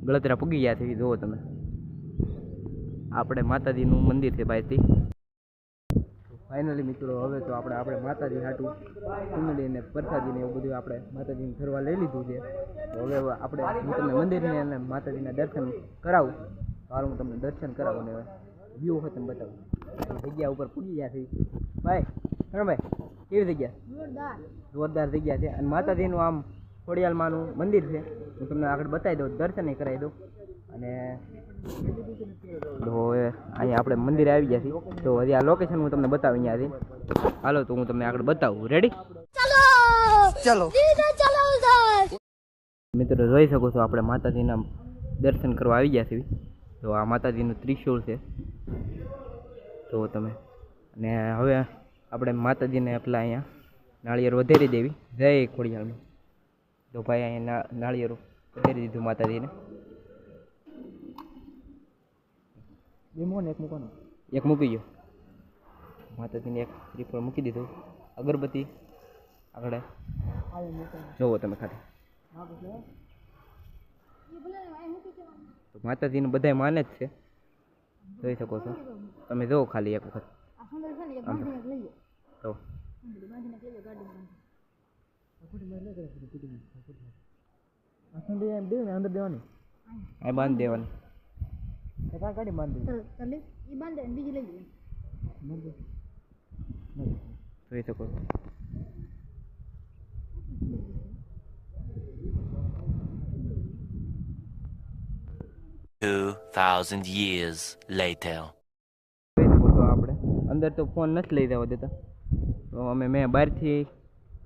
ગળતરા પૂગી ગયા છે. જુઓ તમે, આપણે માતાજીનું મંદિર છે ભાઈથી. ફાઇનલી મિત્રો હવે તો આપણે માતાજી હાટું ચૂંદડીને પ્રસાદીને એવું બધું આપણે માતાજીને ફરવા લઈ લીધું છે. તો હવે આપણે હું તમને મંદિરને અને માતાજીના દર્શન કરાવું. તો હાલ હું તમને દર્શન કરાવું ને વ્યૂ હોય તમને બતાવું. જગ્યા ઉપર પૂગી ગયા છે ભાઈ. ભાઈ કેવી જગ્યા? જોરદાર જગ્યા છે. અને માતાજીનું આમ ખોડિયાલમાનું મંદિર છે. હું તમને આગળ બતાવી દઉં, દર્શન કરાવી દઉં. અને તો હવે અહીંયા આપણે મંદિરે આવી ગયા છીએ. તો હજી આ લોકેશન હું તમને બતાવું અહીંયાથી. હાલો તો હું તમને આગળ બતાવું. રેડી? ચલો મિત્રો જોઈ શકો છો આપણે માતાજીના દર્શન કરવા આવી ગયા છીએ. તો આ માતાજીનું ત્રિશૂળ છે તો તમે. અને હવે આપણે માતાજીને પેલા અહીંયા નાળિયેર વધારી દેવી. જય ખોડિયાલમાં. તો ભાઈ અહીંયા નાળિયેર વધારી દીધું માતાજીને. એક મૂકી ગયો માતાજીને. એક શ્રીફળ મૂકી દીધું. અગરબત્તી આગળ જોવો તમે ખાલી. તો માતાજીનું બધા માને જ છે, જોઈ શકો છો તમે. જોવો ખાલી એક વખત. તો અંદર દેવાની, બાંધી દેવાની. ગાડી બાંધી જોઈ શકો છો. 2000 years later. આપણે અંદર તો ફોન નથી લઈ જવા દેતા. તો મેં બહારથી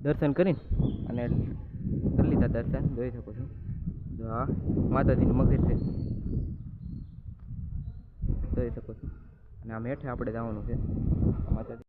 દર્શન કરીને અને કરી લીધા દર્શન. જોઈ શકો છો. તો આ માતાજીનું મંદિર છે, જોઈ શકો છો. અને આમ હેઠે આપણે જવાનું છે માતાજી.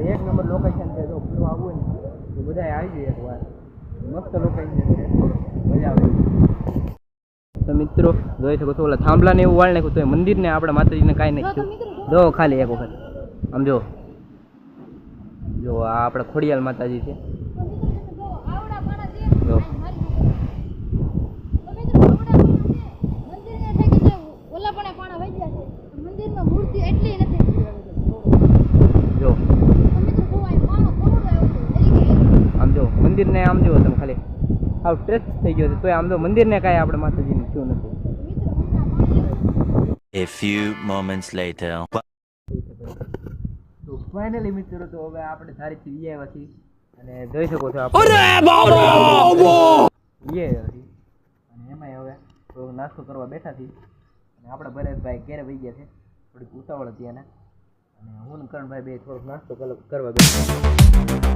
એક નંબર લોકેશન છે. જો ફરવા આવવું ને તો બધા આવી જાય એકવાર. મસ્ત લોકેશન છે, મજા આવે. તો મિત્રો જોઈ શકો છો, ઓલા થાંભલાને એવું વાળ નાખ્યું તો મંદિરને આપણે માતાજીને કાંઈ નથી થયું. જો ખાલી એક વખત આમ જો. જો આ આપણે ખોડિયાલ માતાજી છે. જો જો આમ જો મંદિરને આમ જો તમે ખાલી આવ સ્ટ્રેચ થઈ ગયો છે તો આમ જો મંદિરને કાંઈ આપણે માતાજીને થયું નથી. A few moments later. તો ફાઇનલી મિત્રો તો હવે આપણે સારીથી વી આવ્યા છીએ અને જોઈ શકો છો આપણે અને એમાંય હવે તો નાસ્તો કરવા બેઠા છીએ. અને આપણા ભરતભાઈ ઘેરે વહી ગયા છે, થોડીક ઉતાવળ હતી એને. અને હું ને કરણભાઈ બે થોડોક નાસ્તો કરવા બેઠા.